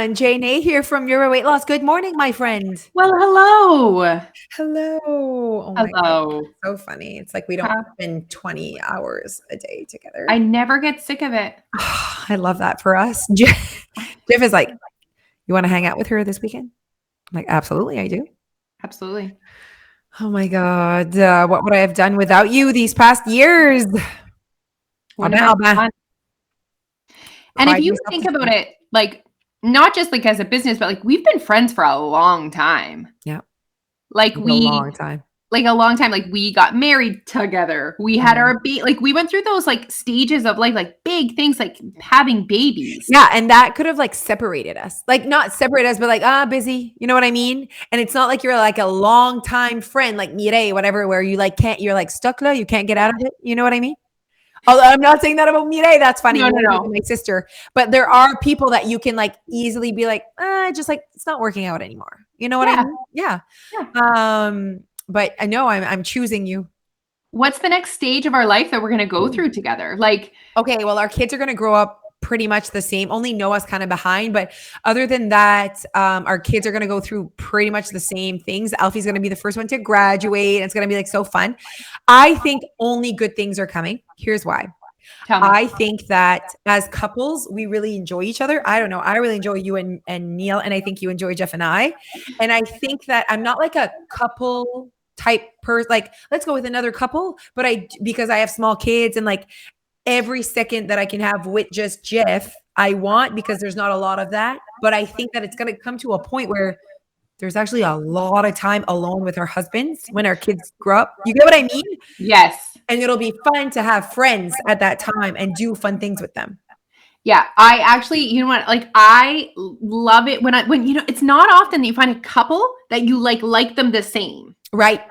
everyone. Jane here from Euro Weight Loss. Good morning, my friend. Well, hello. Hello. Oh my God. Hello. So funny. It's like we don't spend 20 hours a day together. I never get sick of it. I love that for us. Jeff is like, you want to hang out with her this weekend? I'm like, absolutely, I do. Absolutely. Oh my God. What would I have done without you these past years? Wouldn't have been fun. And if Cried you myself think to about sleep. it, like not just like as a business, but like we've been friends for a long time. Yeah. Like A long time. Like a long time. Like we got married together. We had our like we went through those like stages of like big things like having babies. Yeah, and that could have like separated us. Like not separate us, but like busy. You know what I mean? And it's not like you're like a long time friend, like Mireille, whatever, where you like you're like stuck there, you can't get out of it. You know what I mean? Although I'm not saying that about Mireille, that's funny. No. My sister. But there are people that you can like easily be like, just like it's not working out anymore. You know what I mean? Yeah. But I know I'm choosing you. What's the next stage of our life that we're going to go through together? Like, okay, well, our kids are going to grow up pretty much the same, only Noah's kind of behind. But other than that, our kids are going to go through pretty much the same things. Alfie's going to be the first one to graduate. And it's going to be like so fun. I think only good things are coming. Here's why. I think that as couples, we really enjoy each other. I don't know. I really enjoy you and Neil. And I think you enjoy Jeff and I. And I think that I'm not like a couple type person, like let's go with another couple, but because I have small kids and like every second that I can have with just Jeff, I want, because there's not a lot of that. But I think that it's going to come to a point where there's actually a lot of time alone with our husbands when our kids grow up. You get what I mean? Yes. And it'll be fun to have friends at that time and do fun things with them. Yeah, I actually, you know what, like I love it when you know, it's not often that you find a couple that you like them the same. Right.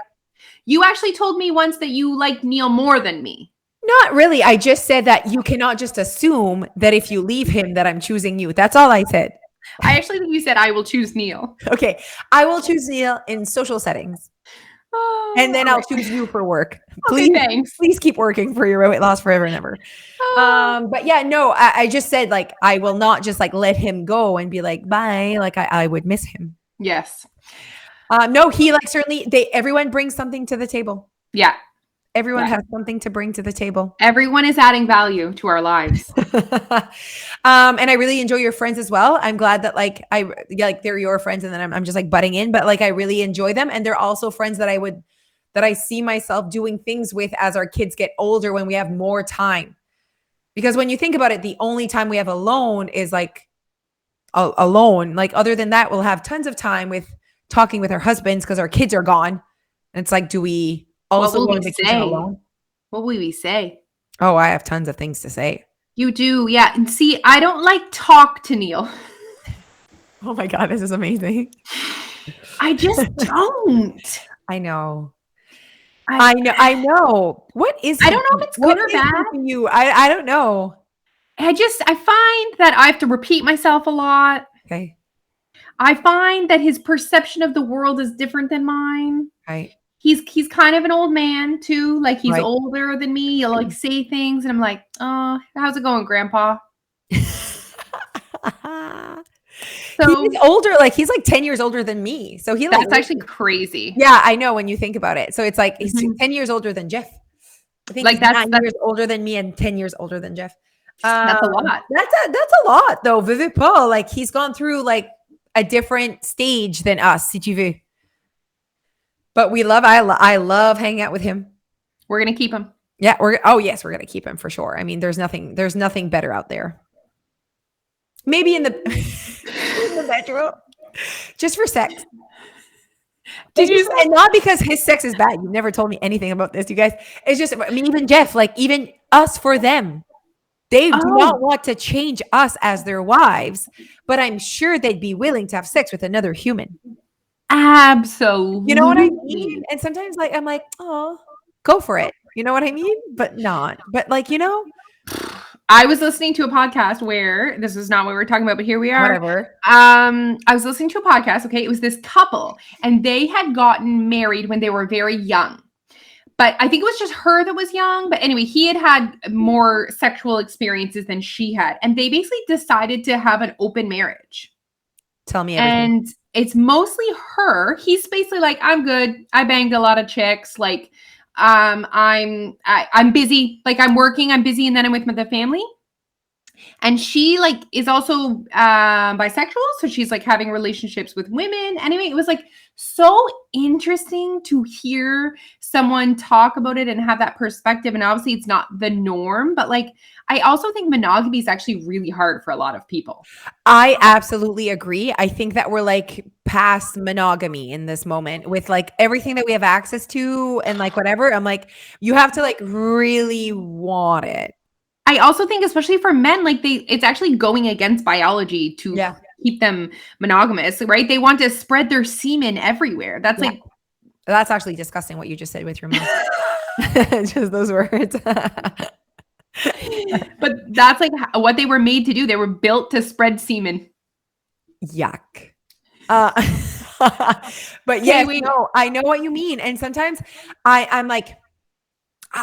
You actually told me once that you like Neil more than me. Not really. I just said that you cannot just assume that if you leave him that I'm choosing you. That's all I said. I actually think you said I will choose Neil. Okay. I will choose Neil in social settings. And then I'll choose you for work. Please, please keep working for your weight loss forever and ever. But yeah, no, I just said like, I will not just like let him go and be like, bye. Like I would miss him. Yes. No, he like certainly everyone brings something to the table. Yeah. Everyone has something to bring to the table. Everyone is adding value to our lives. And I really enjoy your friends as well. I'm glad that like they're your friends and then I'm just like butting in, but like I really enjoy them. And they're also friends that I see myself doing things with as our kids get older when we have more time. Because when you think about it, the only time we have alone is like alone. Like other than that, we'll have tons of time with talking with our husbands because our kids are gone. And it's like, do we also go on vacation alone? What will we say? Oh, I have tons of things to say. You do, yeah. And see, I don't like talk to Neil. Oh my God, this is amazing. I just don't. I know. I know. What is I don't know if it's good or bad. You, I don't know. I find that I have to repeat myself a lot. Okay. I find that his perception of the world is different than mine. Right. He's kind of an old man too. Like he's older than me. He'll like say things and I'm like, oh, how's it going, Grandpa? So he's older, like he's like 10 years older than me. So that's actually crazy. Yeah, I know when you think about it. So it's like he's 10 years older than Jeff. I think like that's 9 years older than me and 10 years older than Jeff. That's a lot. That's a lot though. Vive pas. Like he's gone through like a different stage than us, si tu veux. But I love hanging out with him. We're gonna keep him. Yeah, we're gonna keep him for sure. I mean, there's nothing better out there. Maybe in the bedroom, just for sex. And not because his sex is bad. You've never told me anything about this, you guys. It's just, I mean, even Jeff, like even us for them. They do not want to change us as their wives, but I'm sure they'd be willing to have sex with another human. Absolutely. You know what I mean? And sometimes like, I'm like, oh, go for it. You know what I mean? But not. But like, you know. I was listening to a podcast where this is not what we're talking about, but here we are. Whatever. I was listening to a podcast. Okay. It was this couple and they had gotten married when they were very young. But I think it was just her that was young. But anyway, he had more sexual experiences than she had. And they basically decided to have an open marriage. Tell me everything. And it's mostly her. He's basically like, I'm good. I banged a lot of chicks. Like, I'm busy. Like, I'm working, I'm busy, and then I'm with the family. And she like is also bisexual, so she's like having relationships with women. Anyway, it was like so interesting to hear someone talk about it and have that perspective. And obviously it's not the norm, but like I also think monogamy is actually really hard for a lot of people. I absolutely agree. I think that we're like past monogamy in this moment with like everything that we have access to and like whatever. I'm like, you have to like really want it. I also think, especially for men, like it's actually going against biology to keep them monogamous, right? They want to spread their semen everywhere. That's like, that's actually disgusting what you just said with your mouth. Just those words. But that's like what they were made to do. They were built to spread semen. Yuck. But yes, no, I know what you mean. And sometimes I'm like,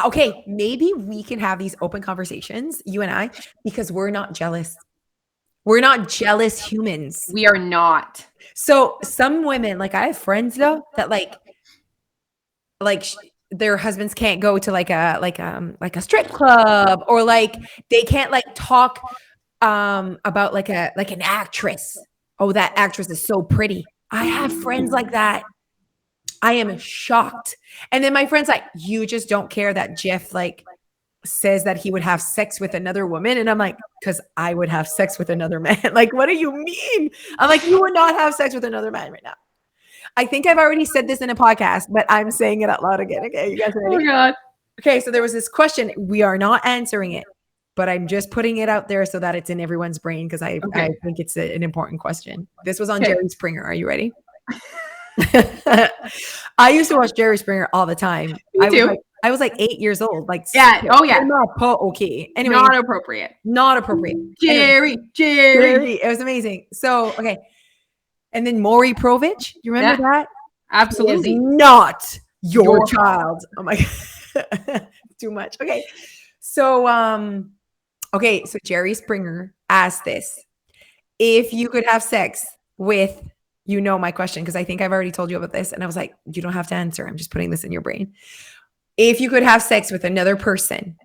okay, maybe we can have these open conversations, you and I, because we're not jealous. We're not jealous humans. We are not. So some women, like I have friends though, that like their husbands can't go to like a strip club, or like they can't like talk about like an actress. Oh, that actress is so pretty. I have friends like that. I am shocked. And then my friend's like, you just don't care that Jeff like says that he would have sex with another woman. And I'm like, because I would have sex with another man. Like, what do you mean? I'm like, you would not have sex with another man right now. I think I've already said this in a podcast, but I'm saying it out loud again. Okay, you guys ready? Oh my God. Okay, so there was this question. We are not answering it, but I'm just putting it out there so that it's in everyone's brain because I think it's an important question. This was on Jerry Springer. Are you ready? I used to watch Jerry Springer all the time. I was like 8 years old. Like, okay. Anyway, not appropriate. Jerry. It was amazing. So, okay. And then Maury Povich, you remember that? Absolutely. Not your child. Oh my God. Too much. Okay. So, so Jerry Springer asked this. If you could have sex with, my question, because I think I've already told you about this. And I was like, you don't have to answer. I'm just putting this in your brain. If you could have sex with another person,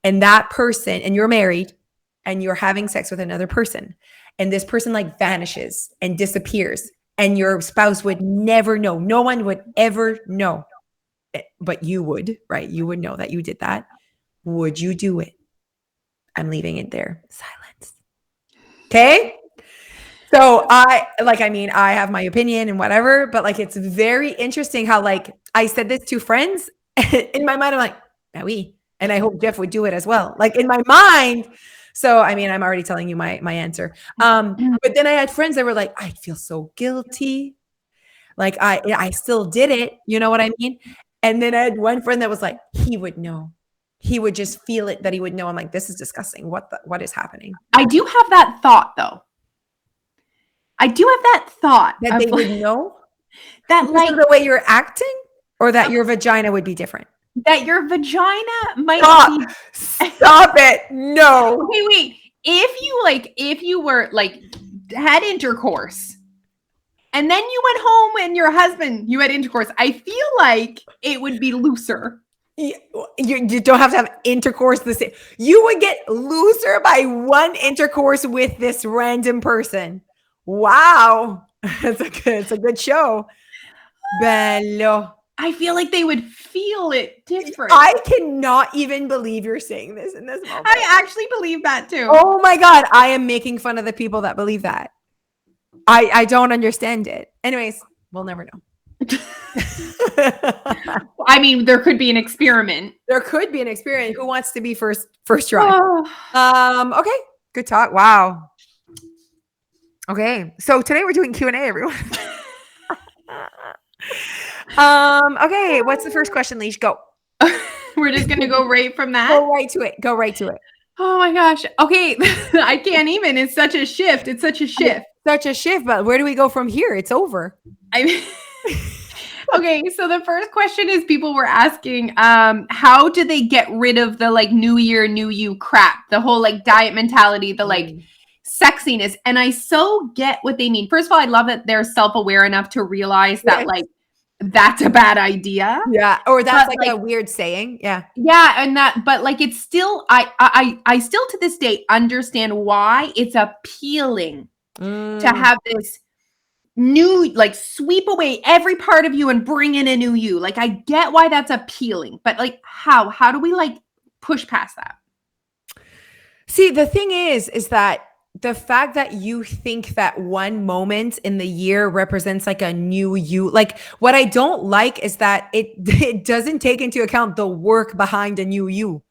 and that person, and you're married and you're having sex with another person, and this person like vanishes and disappears, and your spouse would never know. No one would ever know, but you would, right? You would know that you did that. Would you do it? I'm leaving it there. Silence. Okay. So I have my opinion and whatever, but like, it's very interesting how like I said this to friends in my mind. I'm like, ah, oui. And I hope Jeff would do it as well. Like in my mind. So, I mean, I'm already telling you my answer. But then I had friends that were like, I feel so guilty. Like I still did it. You know what I mean? And then I had one friend that was like, he would know. He would just feel it that he would know. I'm like, this is disgusting. What is happening? I do have that thought though. That they would know that because like of the way you're acting, or that your vagina would be different. That your vagina might Stop it. No. Okay, wait. If you were like had intercourse and then you went home and your husband, you had intercourse, I feel like it would be looser. You don't have to have intercourse the same. You would get looser by one intercourse with this random person. Wow. It's a good show. Bello. I feel like they would feel it different. I cannot even believe you're saying this in this moment. I actually believe that too. Oh my God. I am making fun of the people that believe that. I don't understand it. Anyways, we'll never know. I mean, there could be an experiment. Who wants to be first try? Oh. Okay. Good talk. Wow. Okay. So today we're doing Q&A, everyone. Okay. What's the first question, Leash? Go. We're just going to go right from that. Go right to it. Oh my gosh. Okay. I can't even. It's such a shift. But where do we go from here? It's over. Okay. So the first question is, people were asking, how do they get rid of the like new year, new you crap? The whole like diet mentality, the like sexiness. And I so get what they mean. First of all, I love that they're self-aware enough to realize that Yes. like that's a bad idea. Yeah. Or that's But, like a weird saying. Yeah. yeah, and that, but like it's still, I still to this day understand why it's appealing to have this new, like, sweep away every part of you and bring in a new you. Like I get why that's appealing, but like how do we like push past that? See, the thing is that the fact that you think that one moment in the year represents like a new you, like what I don't like is that it doesn't take into account the work behind a new you.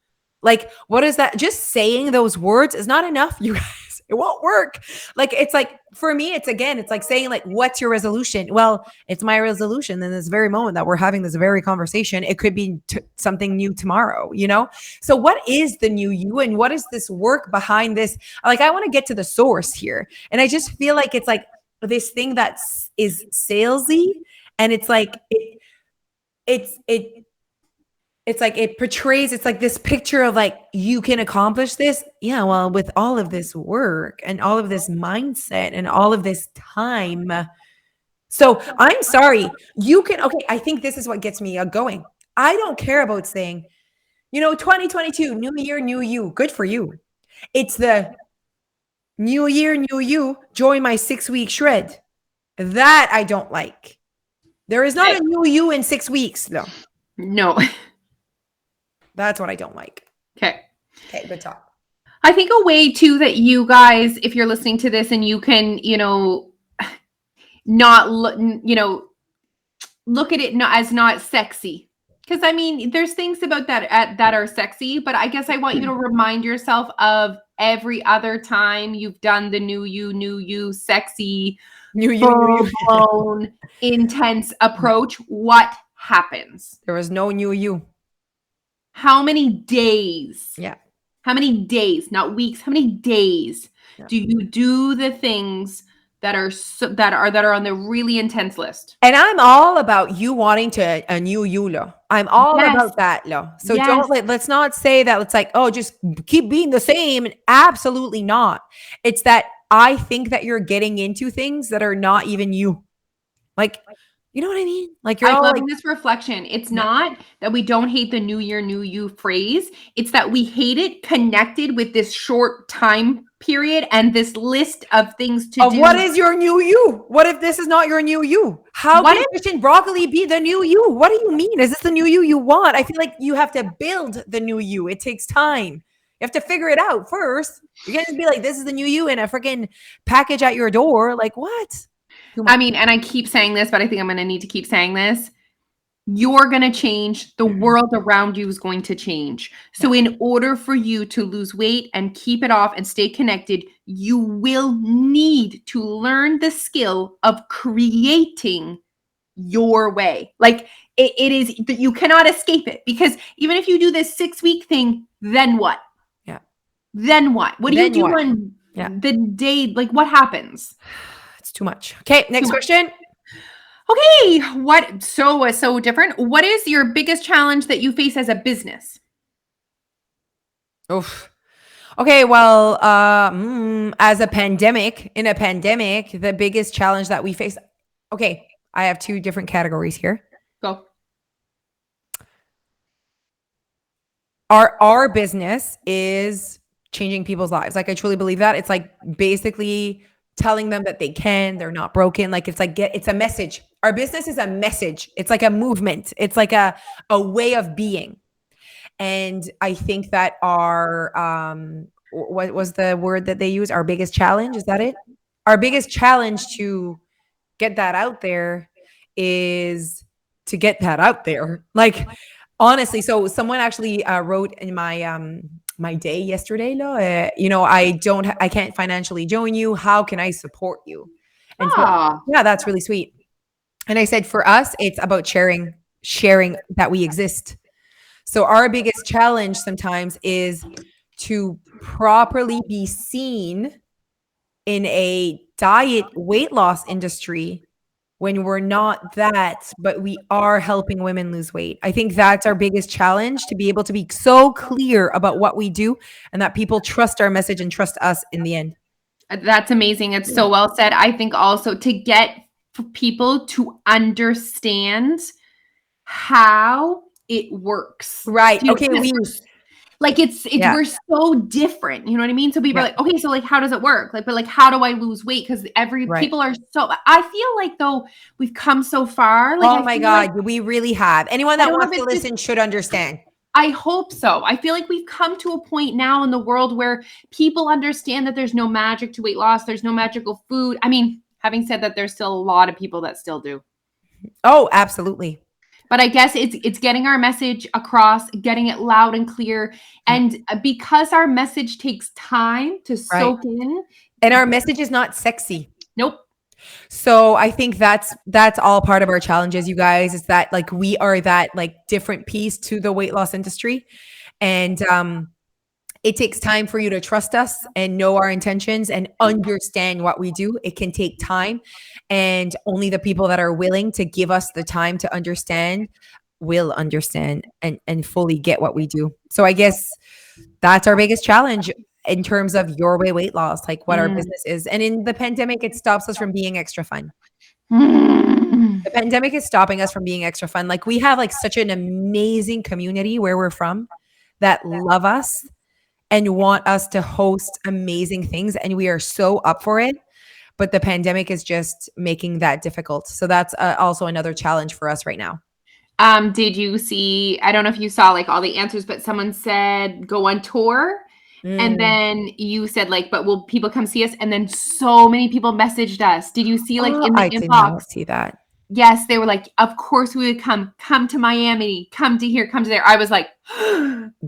Like, what is that? Just saying those words is not enough, you guys. It won't work. Like, it's like, for me, it's again, it's like saying, like, what's your resolution? Well, it's my resolution in this very moment that we're having this very conversation. It could be something new tomorrow, you know? So, what is the new you and what is this work behind this? Like, I want to get to the source here. And I just feel like it's like this thing that is salesy and it's like, it's like it portrays, it's like this picture of like, you can accomplish this. Yeah, well, with all of this work and all of this mindset and all of this time. So I'm sorry, you can, okay, I think this is what gets me going. I don't care about saying, 2022, new year, new you. Good for you. It's the new year, new you, join my 6-week shred. That I don't like. There is not a new you in 6 weeks, though. No. That's what I don't like. Okay. Okay, good talk. I think a way too that you guys, if you're listening to this and you can, not look at it as not sexy. Because I mean, there's things about that that are sexy, but I guess I want you to remind yourself of every other time you've done the new you, sexy, new you, full-blown, intense approach. What happens? There was no new you. How many days? Yeah. How many days, not weeks, how many days do you do the things that are on the really intense list? And I'm all about you wanting to a new you, Lo. I'm all about that, Lo. So let's not say that it's like, oh, just keep being the same. Absolutely not. It's that I think that you're getting into things that are not even you. Like, you know what I mean? Like, you're all loving like, this reflection. It's not that we don't hate the new year, new you phrase. It's that we hate it connected with this short time period and this list of things to do. What is your new you? What if this is not your new you? How can fish and broccoli be the new you? What do you mean? Is this the new you want? I feel like you have to build the new you. It takes time. You have to figure it out first. You can't just be like, this is the new you in a freaking package at your door. Like, what? I mean, and I keep saying this, but I think I'm going to need to keep saying this. You're going to change. The world around you is going to change. So in order for you to lose weight and keep it off and stay connected, you will need to learn the skill of creating your way. Like it is, you cannot escape it, because even if you do this 6-week thing, then what? Yeah. Then what? What do you do on the day? Like, what happens? It's too much. Okay, next question. Okay, what so different. What is your biggest challenge that you face as a business? Oof. Okay, well, as in a pandemic, the biggest challenge that we face. Okay, I have 2 different categories here. Go. Our business is changing people's lives. Like, I truly believe that. It's like basically telling them that they're not broken. Like, it's like, it's a message. Our business is a message. It's like a movement. It's like a way of being. And I think that our, what was the word that they use? Our biggest challenge. Is that it? Our biggest challenge to get that out there is to get that out there. Like, honestly, so someone actually wrote in my, my day yesterday, I can't financially join you. How can I support you? And so, yeah, that's really sweet. And I said, for us, it's about sharing that we exist. So our biggest challenge sometimes is to properly be seen in a diet weight loss industry when we're not that, but we are helping women lose weight. I think that's our biggest challenge, to be able to be so clear about what we do and that people trust our message and trust us in the end. That's amazing. It's so well said. I think also to get people to understand how it works. Right. You know, Okay. like it's Yeah. we're so different. You know what I mean? So people are Yeah. like, okay, so like how does it work? Like, but like how do I lose weight? Because Right. people are so I feel like though we've come so far. Like Oh I my feel like God. We really have. Anyone I that don't know wants if to it's just listen should understand. I hope so. I feel like we've come to a point now in the world where people understand that there's no magic to weight loss, there's no magical food. I mean, having said that, there's still a lot of people that still do. Oh, absolutely. But I guess it's getting our message across, getting it loud and clear. Yeah. And because our message takes time to Right. soak in, And our message is not sexy. nope. So I think that's all part of our challenges, you guys, is that like we are that like different piece to the weight loss industry. And it takes time for you to trust us and know our intentions and understand what we do. It can take time. And only the people that are willing to give us the time to understand will understand and fully get what we do. So I guess that's our biggest challenge in terms of your way weight loss, like what our Mm. business is. And in the pandemic, it stops us from being extra fun. Mm. The pandemic is stopping us from being extra fun. Like we have like such an amazing community where we're from that love us and want us to host amazing things. And we are so up for it. But the pandemic is just making that difficult. So that's also another challenge for us right now. Did you see? I don't know if you saw like all the answers, but someone said go on tour. And Mm. then you said like, but will people come see us? And then so many people messaged us. Did you see like Oh, in the I did inbox? not see that. Yes, they were like, of course we would come to Miami, come to here, come to there. I was like,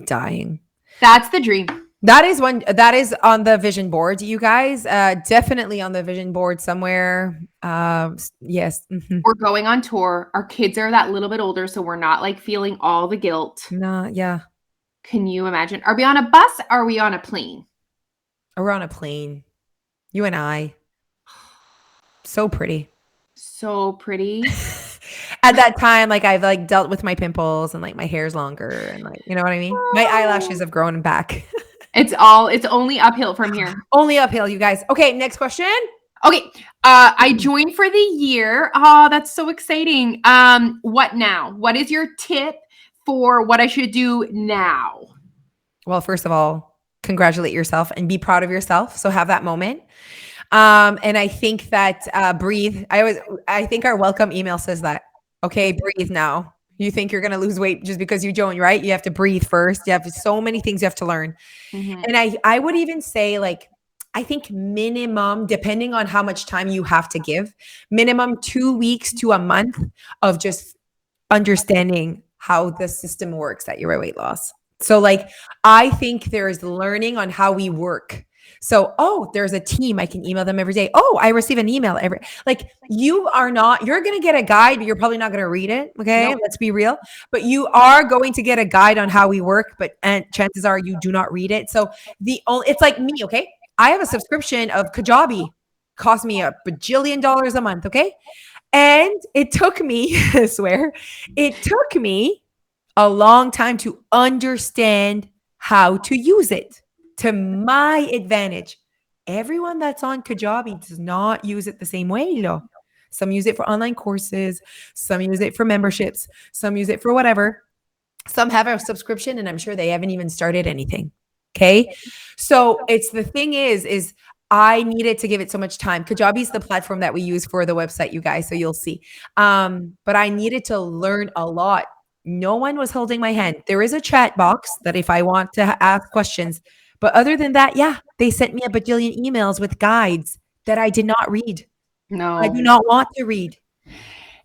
Dying. that's the dream. That is on the vision board, you guys. Definitely on the vision board somewhere. Yes. Mm-hmm. We're going on tour. Our kids are that little bit older, so we're not like feeling all the guilt. No, yeah. Can you imagine? Are we on a bus? Or are we on a plane? We're on a plane. You and I. So pretty. So pretty. At that time, like I've like dealt with my pimples and like my hair's longer and like, you know what I mean? My eyelashes have grown back. It's only uphill from here. Only uphill, you guys. Okay, next question. Okay. I joined for the year. Oh, that's so exciting. What now? What is your tip for what I should do now? Well, first of all, congratulate yourself and be proud of yourself. So have that moment. And I think that breathe. I think our welcome email says that. Okay, breathe now. You think you're going to lose weight just because you joined, right? You have to breathe first. You have so many things you have to learn. Mm-hmm. And I would even say like, I think minimum, depending on how much time you have to give, minimum 2 weeks to a month of just understanding how the system works at your weight loss. So like, I think there's learning on how we work. So, oh, there's a team. I can email them every day. Oh, I receive an email like you're going to get a guide, but you're probably not going to read it. Okay. Nope. Let's be real. But you are going to get a guide on how we work, and chances are you do not read it. So it's like me. Okay. I have a subscription of Kajabi, cost me $1 bajillion a month. Okay. And it took me, I swear, it took me a long time to understand how to use it to my advantage. Everyone that's on Kajabi does not use it the same way, though. Some use it for online courses, some use it for memberships, some use it for whatever. Some have a subscription, and I'm sure they haven't even started anything. Okay. So it's the thing is I needed to give it so much time. Kajabi is the platform that we use for the website, you guys. So you'll see. But I needed to learn a lot. No one was holding my hand. There is a chat box that if I want to ask questions, but other than that, yeah, they sent me a bajillion emails with guides that I did not read. No. I do not want to read.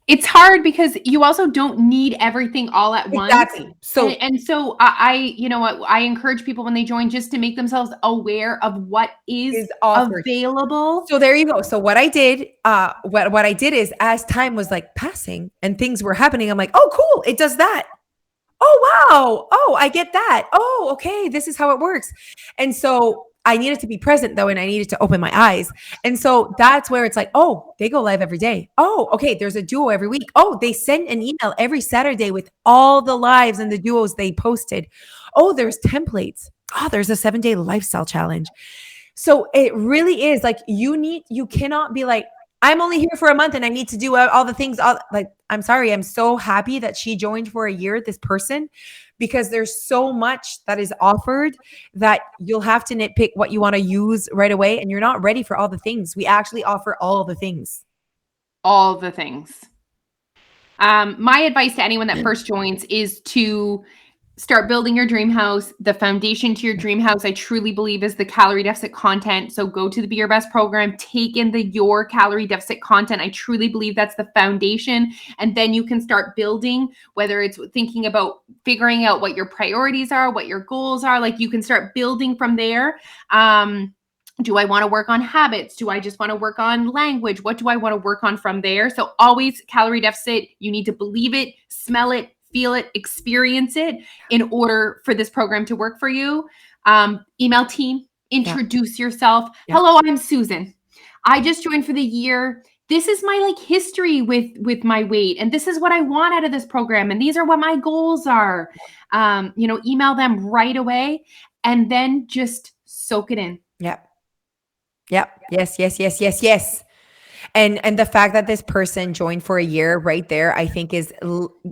It's hard because you also don't need everything all at once. Exactly. So and so I you know what, I encourage people when they join just to make themselves aware of what is offered. available. So there you go. So what I did, what I did is as time was like passing and things were happening, I'm like, oh, cool, it does that. Oh, wow. Oh, I get that. Oh, okay. This is how it works. And so I needed to be present though, and I needed to open my eyes. And so that's where it's like, oh, they go live every day. Oh, okay. There's a duo every week. Oh, they send an email every Saturday with all the lives and the duos they posted. Oh, there's templates. Oh, there's a 7-day lifestyle challenge. So it really is like you cannot be like, I'm only here for a month and I need to do all the things. Like, I'm sorry. I'm so happy that she joined for a year, this person, because there's so much that is offered that you'll have to nitpick what you want to use right away. And you're not ready for all the things. We actually offer all the things. All the things. My advice to anyone that first joins is to start building your dream house. The foundation to your dream house, I truly believe, is the calorie deficit content. So go to the Be Your Best program, take in your calorie deficit content. I truly believe that's the foundation. And then you can start building, whether it's thinking about figuring out what your priorities are, what your goals are. Like, you can start building from there. Do I want to work on habits? Do I just want to work on language? What do I want to work on from there? So always calorie deficit. You need to believe it, smell it, feel it, experience it in order for this program to work for you. Email team, introduce yourself. Hello, I'm Susan. I just joined for the year. This is my history with my weight, and this is what I want out of this program, and these are what my goals are. Email them right away, and then just soak it in. Yep. Yes. And the fact that this person joined for a year right there, I think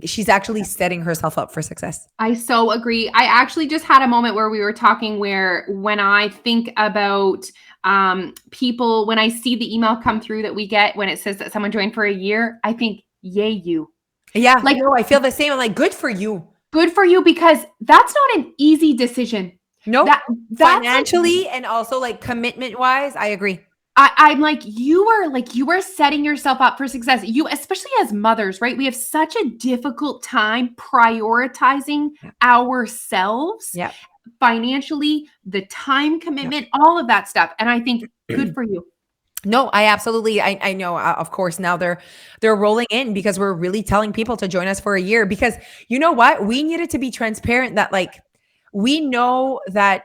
she's actually setting herself up for success. I so agree. I actually just had a moment where we were talking where when I think about people, when I see the email come through that we get when it says that someone joined for a year, I think, yay, you. Yeah. I feel the same. I'm like, good for you. Good for you, because that's not an easy decision. No, that's financially and also commitment wise, I agree. I'm like, you are setting yourself up for success. You, especially as mothers, right? We have such a difficult time prioritizing ourselves financially, the time commitment, all of that stuff. And I think good for you. No, I absolutely, I know, of course, now they're rolling in because we're really telling people to join us for a year, because you know what? We needed to be transparent that we know that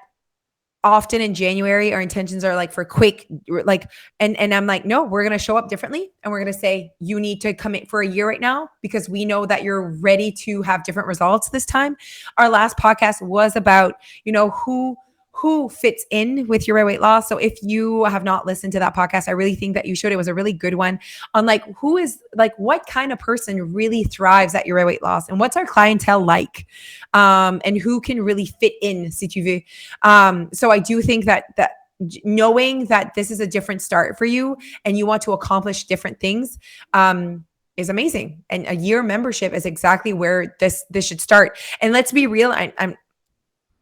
often in January, our intentions are for quick, and I'm like, no, we're going to show up differently. And we're going to say, you need to commit for a year right now, because we know that you're ready to have different results this time. Our last podcast was about, who fits in with your weight loss. So if you have not listened to that podcast, I really think that you should. It was a really good one on who is what kind of person really thrives at your weight loss, and what's our clientele like, and who can really fit in, si tu veux. So I do think that knowing that this is a different start for you and you want to accomplish different things, is amazing. And a year membership is exactly where this should start. And let's be real. I'm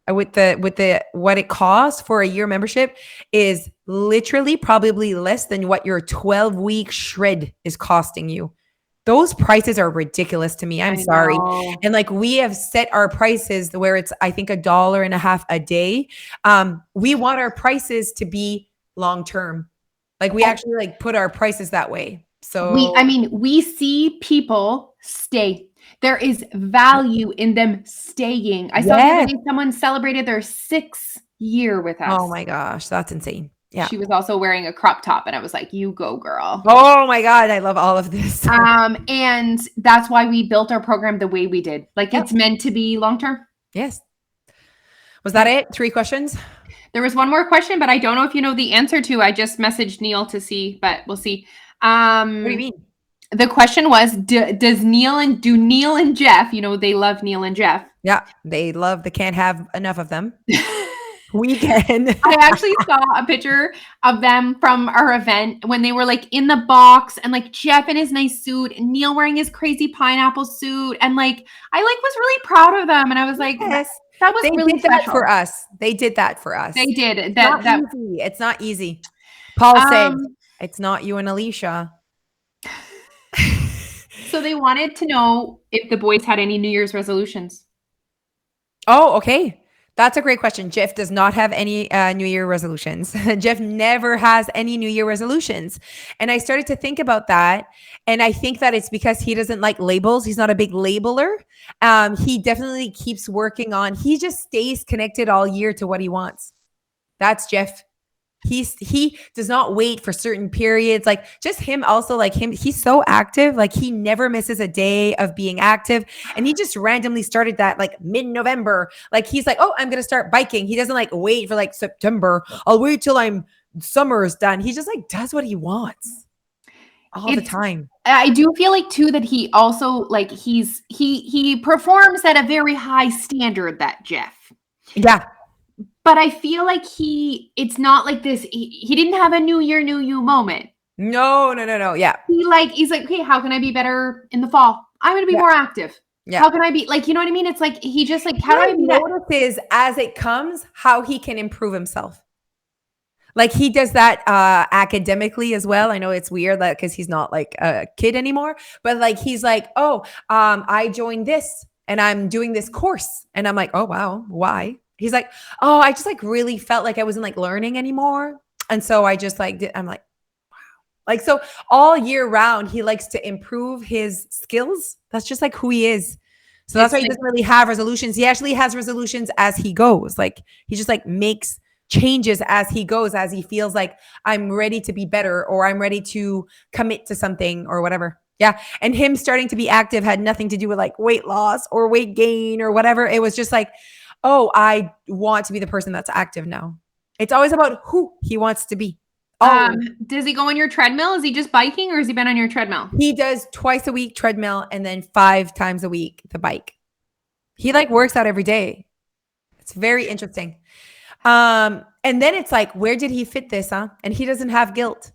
with the what it costs for a year membership is literally probably less than what your 12-week shred is costing you. Those prices are ridiculous to me. I'm sorry. And we have set our prices where it's, I think, $1.50 a day. We want our prices to be long-term. We actually put our prices that way. So we see people stay. There is value in them staying. I saw the other day someone celebrated their 6th year with us. Oh my gosh, that's insane. Yeah. She was also wearing a crop top, and I was like, you go, girl. Oh my God, I love all of this. And that's why we built our program the way we did. It's meant to be long-term. Yes. Was that it? 3 questions? There was one more question, but I don't know if you know the answer to. I just messaged Neil to see, but we'll see. What do you mean? The question was, do Neil and Jeff, they love Neil and Jeff. Yeah, they can't have enough of them. We can. I actually saw a picture of them from our event when they were in the box, and Jeff in his nice suit and Neil wearing his crazy pineapple suit. And I was really proud of them. And I was like, yes. That was really special. That for us. They did that for us. They did. Easy. It's not easy. Paul said, it's not you and Alicia. So they wanted to know if the boys had any New Year's resolutions. Oh, okay. That's a great question. Jeff does not have any New Year resolutions. Jeff never has any New Year resolutions. And I started to think about that. And I think that it's because he doesn't like labels. He's not a big labeler. He definitely keeps working on, he just stays connected all year to what he wants. That's Jeff. He does not wait for certain periods. Like just him also like him, he's so active. Like he never misses a day of being active. And he just randomly started that like mid-November. Like he's like, oh, I'm gonna start biking. He doesn't like wait for like September. I'll wait till summer is done. He just like does what he wants all the time. I do feel like too that he also like he performs at a very high standard, that Jeff. Yeah. But I feel like it's not like this. He didn't have a new year, new you moment. No. Yeah. He's like, okay, how can I be better in the fall? I'm going to be more active. Yeah. How can I be like, you know what I mean? It's like, he just like, how do I be notices as it comes, how he can improve himself. Like he does that academically as well. I know it's weird that because he's not like a kid anymore, but like, he's like, oh, I joined this and I'm doing this course. And I'm like, oh, wow. Why? He's like, oh, I just like really felt like I wasn't like learning anymore. And so I just like, I'm like, wow. Like, so all year round, he likes to improve his skills. That's just like who he is. So that's why he doesn't really have resolutions. He actually has resolutions as he goes. Like he just like makes changes as he goes, as he feels like I'm ready to be better or I'm ready to commit to something or whatever. Yeah. And him starting to be active had nothing to do with like weight loss or weight gain or whatever. It was just like, oh, I want to be the person that's active now. It's always about who he wants to be. Does he go on your treadmill? Is he just biking or has he been on your treadmill? He does twice a week treadmill and then 5 times a week the bike. He like works out every day. It's very interesting. And then it's like, where did he fit this, huh? And he doesn't have guilt.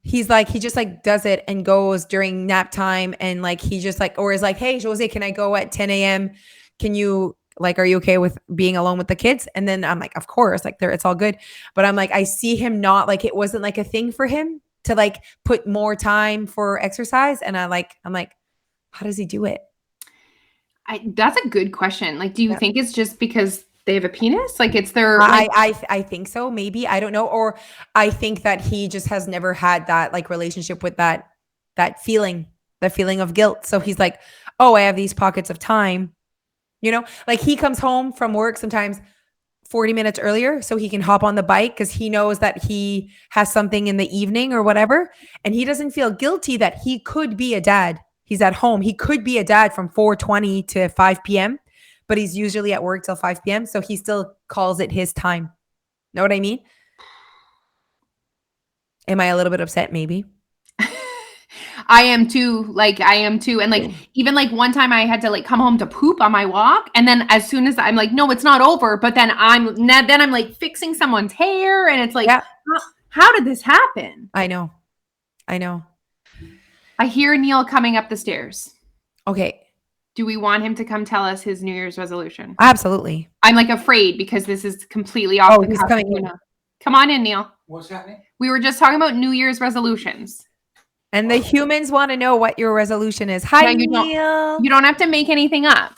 He's like, he just like does it and goes during nap time. And like, he just like, or is like, hey, Jose, can I go at 10 a.m.? Can you like, are you okay with being alone with the kids? And then I'm like, of course, like it's all good. But I'm like, I see him not like, it wasn't like a thing for him to like put more time for exercise. And I'm like, how does he do it? That's a good question. Like, do you think it's just because they have a penis? Like it's their, like, I think so. Maybe, I don't know. Or I think that he just has never had that like relationship with that feeling of guilt. So he's like, oh, I have these pockets of time, you know, like he comes home from work sometimes 40 minutes earlier so he can hop on the bike because he knows that he has something in the evening or whatever. And he doesn't feel guilty that he could be a dad. He's at home. He could be a dad from 4:20 to 5 p.m., but he's usually at work till 5 p.m. So he still calls it his time. Know what I mean? Am I a little bit upset? Maybe. I am too. And like, even like one time I had to like come home to poop on my walk. And then as soon as I'm like, no, it's not over. But then I'm like fixing someone's hair. And it's like, how did this happen? I know. I hear Neil coming up the stairs. Okay. Do we want him to come tell us his New Year's resolution? Absolutely. I'm like afraid because this is completely off the cuff. Coming in. Come on in, Neil. What's happening? We were just talking about New Year's resolutions. And the humans want to know what your resolution is. Hi, Neil. You don't have to make anything up.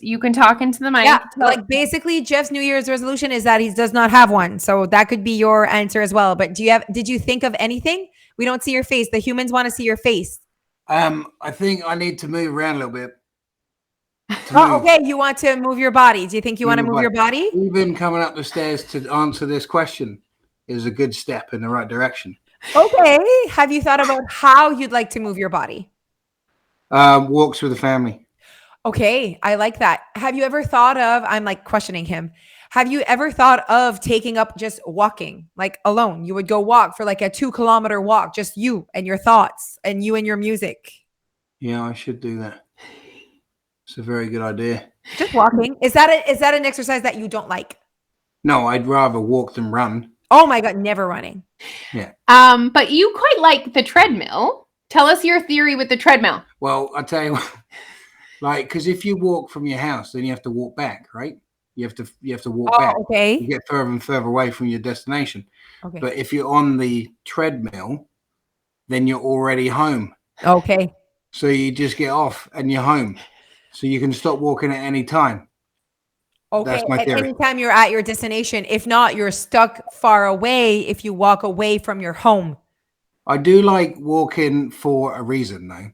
You can talk into the mic. Yeah, like basically Jeff's New Year's resolution is that he does not have one. So that could be your answer as well. But did you think of anything? We don't see your face. The humans want to see your face. I think I need to move around a little bit. Okay. You want to move your body. Do you think you want to move your body? Even coming up the stairs to answer this question is a good step in the right direction. Okay. Have you thought about how you'd like to move your body? Walks with the family. Okay. I like that. Have you ever thought of, I'm like questioning him. Have you ever thought of taking up just walking like alone? You would go walk for like a 2-kilometer walk, just you and your thoughts and you and your music. Yeah, I should do that. It's a very good idea. Just walking. Is that an exercise that you don't like? No, I'd rather walk than run. Oh my God, never running. Yeah. But you quite like the treadmill. Tell us your theory with the treadmill. Well, I'll tell you what, like, because if you walk from your house, then you have to walk back, right? You have to walk back. Okay. You get further and further away from your destination. Okay. But if you're on the treadmill, then you're already home. Okay. So you just get off and you're home. So you can stop walking at any time. Okay. That's my theory. Anytime you're at your destination. If not, you're stuck far away if you walk away from your home. I do like walking for a reason, though.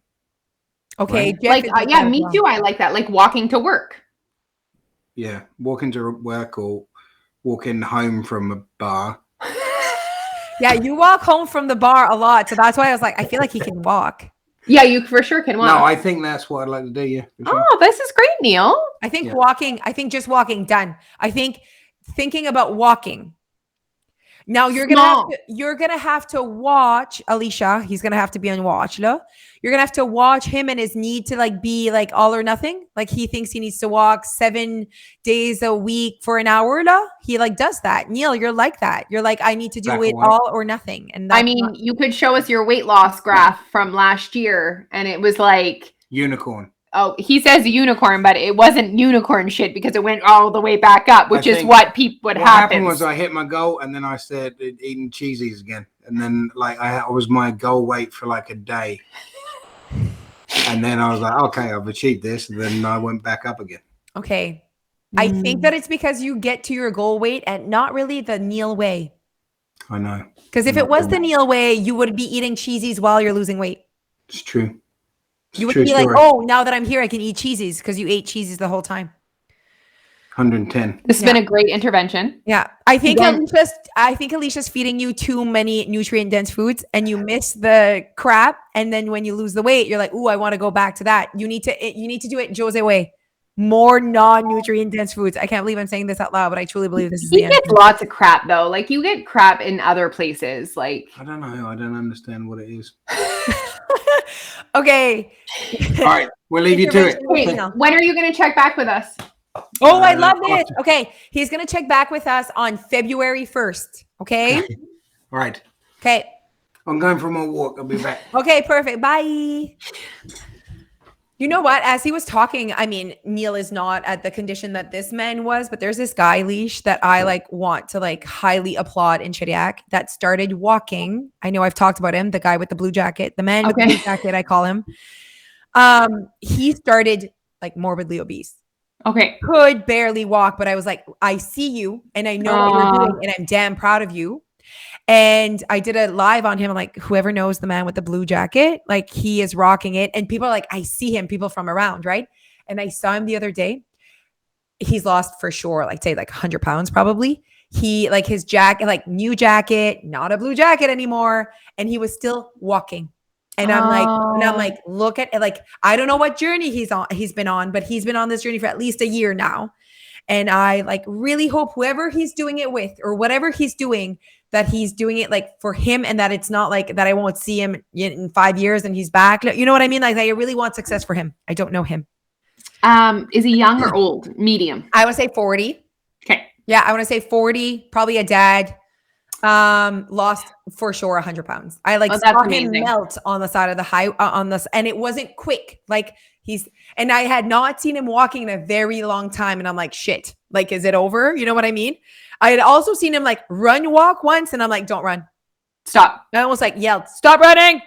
Okay. Right? Me too. I like that. Like walking to work. Yeah. Walking to work or walking home from a bar. Yeah, you walk home from the bar a lot. So that's why I was like, I feel like he can walk. Yeah, you for sure can walk. No, I think that's what I'd like to do. Yeah. For sure. Oh, this is great, Neil. I think Yeah. walking, I think just walking, done. I think thinking about walking. Now you're gonna have to watch Alicia. He's gonna have to be on watch. Lo. You're gonna have to watch him and his need to like be like all or nothing. Like he thinks he needs to walk 7 days a week for an hour. Lo. He like does that. Neil, you're like that. You're like, I need to do Black it and white. all or nothing. And I that's mean, not- you could show us your weight loss graph from last year, and it was like, Unicorn. oh, he says unicorn, but it wasn't unicorn shit because it went all the way back up, which is think what What happens. happened was I hit my goal, and then I started eating cheesies again, and then like I was my goal weight for like a day, and then I was like, okay, I've achieved this, and then I went back up again. okay. I think that it's because you get to your goal weight and not really the Neil way. I know. Because if it was the Neil way, you would be eating cheesies while you're losing weight. It's true. It's You a true would be like, story. oh, now that I'm here, I can eat cheesies because you ate cheesies the whole time. 110. This has been a great intervention. Yeah. I think Then- Alicia's feeding you too many nutrient dense foods and you miss the crap. And then when you lose the weight, you're like, ooh, I want to go back to that. You need to do it Jose way. More non-nutrient dense foods. I can't believe I'm saying this out loud, but I truly believe this is He the end. gets lots of crap though. Like you get crap in other places. Like I don't know. I don't understand what it is. Okay. All right, we'll leave you to it. wait, when are you going to check back with us? Oh, I love this. Awesome. Okay. He's going to check back with us on February 1st. Okay. All right. Okay. I'm going for my walk. I'll be back. Okay, perfect. Bye. You know what? As he was talking, I mean, Neil is not at the condition that this man was, but there's this guy, Leash, that I like want to like highly applaud in Chediac that started walking. I know I've talked about him, the guy with the blue jacket, the man with the blue jacket, I call him. He started like morbidly obese. Okay. Could barely walk, but I was like, I see you and I know what you're doing and I'm damn proud of you. And I did a live on him. I'm like, whoever knows the man with the blue jacket, like he is rocking it. And people are like, I see him, people from around, right? And I saw him the other day. He's lost for sure, like say like 100 pounds probably. He like his jacket, like new jacket, not a blue jacket anymore. And he was still walking. And I'm like, look at like, I don't know what journey he's been on, but he's been on this journey for at least a year now. And I like really hope whoever he's doing it with or whatever he's doing, that he's doing it like for him and that it's not like that I won't see him in 5 years and he's back. You know what I mean? Like I really want success for him. I don't know him. Is he young or old? Medium. I would say 40. Okay. Yeah, I want to say 40, probably a dad. Lost for sure 100 pounds. I like saw him melt on the side of the high on this, and it wasn't quick. Like and I had not seen him walking in a very long time, and I'm like, shit, like, is it over? You know what I mean? I had also seen him like walk once, and I'm like, don't run, stop. I almost like yelled, stop running,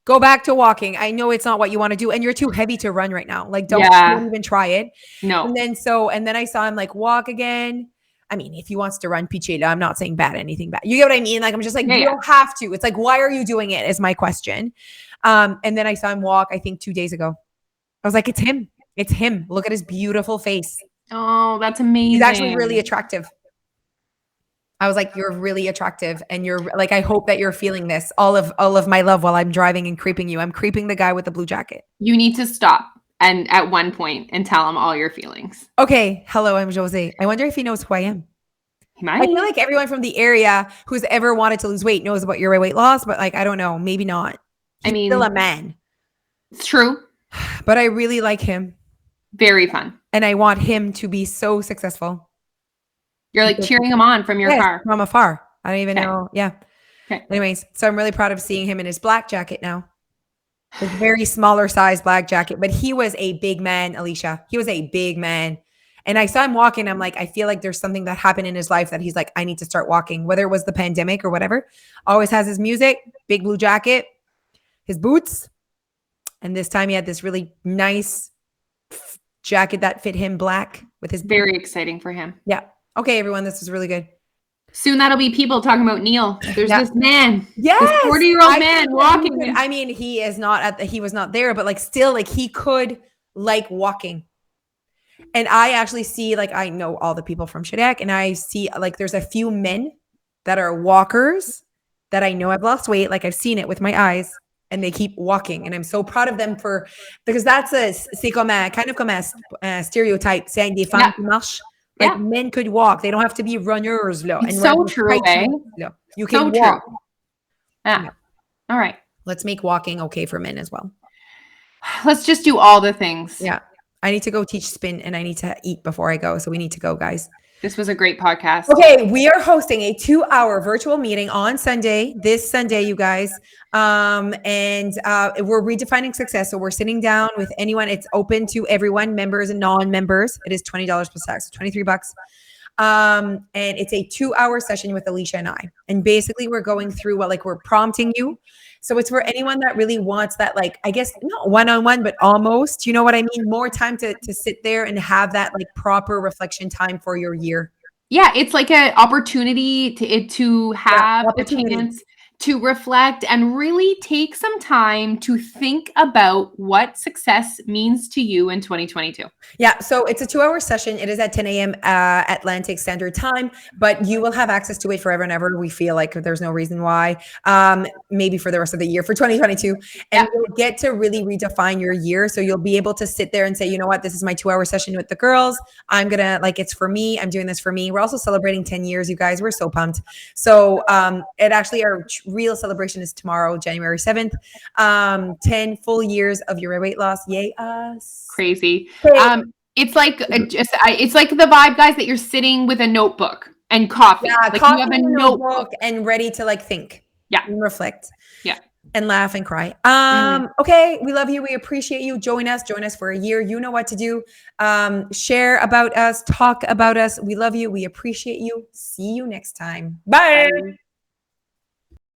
go back to walking. I know it's not what you want to do, and you're too heavy to run right now. Like, don't even try it. No. And then I saw him like walk again. I mean, if he wants to run Pichela, I'm not saying anything bad. You get what I mean? Like, I'm just like, you don't have to. It's like, why are you doing it is my question. And then I saw him walk, I think 2 days ago. I was like, it's him. It's him. Look at his beautiful face. Oh, that's amazing. He's actually really attractive. I was like, you're really attractive. And you're like, I hope that you're feeling this. All of my love while I'm driving and creeping you. I'm creeping the guy with the blue jacket. You need to stop. And at one point and tell him all your feelings. Okay. Hello, I'm Jose. I wonder if he knows who I am. He might. I feel like everyone from the area who's ever wanted to lose weight knows about your weight loss, but like, I don't know, maybe not. He's still a man. It's true. But I really like him. Very fun. And I want him to be so successful. You're like cheering him on from your car. From afar. I don't even know. Yeah. Okay. Anyways, so I'm really proud of seeing him in his black jacket now. His very smaller size black jacket, but he was a big man, Alicia. He was a big man. And I saw him walking. I'm like, I feel like there's something that happened in his life that he's like, I need to start walking, whether it was the pandemic or whatever. Always has his music, big blue jacket, his boots. And this time he had this really nice jacket that fit him black with his very exciting for him. Yeah. Okay, everyone, this was really good. Soon that'll be people talking about Neil. There's this man. Yes. This 40-year-old man walking. I mean, he was not there, but like still like he could like walking. And I actually see, like, I know all the people from Shediac, and I see like there's a few men that are walkers that I know I've lost weight, like I've seen it with my eyes, and they keep walking. And I'm so proud of them because c'est comme kind of comme un stereotype. C'est des femmes qui marchent. Like men could walk. They don't have to be runners. Là, it's so true, eh? You can so walk. True. Yeah. All right. Let's make walking okay for men as well. Let's just do all the things. Yeah. I need to go teach spin and I need to eat before I go. So we need to go, guys. This was a great podcast. Okay, we are hosting a 2-hour virtual meeting on Sunday, this Sunday, you guys. And we're redefining success. So we're sitting down with anyone. It's open to everyone, members and non-members. It is $20 plus tax, so $23. And it's a 2-hour session with Alicia and I. And basically we're going through we're prompting you. So it's for anyone that really wants that, like, I guess not one-on-one, but almost, you know what I mean? More time to sit there and have that like proper reflection time for your year. Yeah, it's like an opportunity to have the chance to reflect and really take some time to think about what success means to you in 2022. Yeah, so it's a 2-hour session. It is at 10 a.m. Atlantic Standard Time, but you will have access to it forever and ever. We feel like there's no reason why, maybe for the rest of the year, for 2022. And you'll get to really redefine your year. So you'll be able to sit there and say, you know what, this is my 2-hour session with the girls. I'm going to, it's for me. I'm doing this for me. We're also celebrating 10 years, you guys. We're so pumped. So it actually, our real celebration is tomorrow, January 7th. 10 full years of your weight loss. Yay us. Crazy. It's like it's like the vibe, guys, that you're sitting with a notebook and coffee. Yeah, like coffee you have a notebook and ready to think. Yeah. And reflect. Yeah. And laugh and cry. Okay. We love you. We appreciate you. Join us for a year. You know what to do. Share about us, talk about us. We love you. We appreciate you. See you next time. Bye.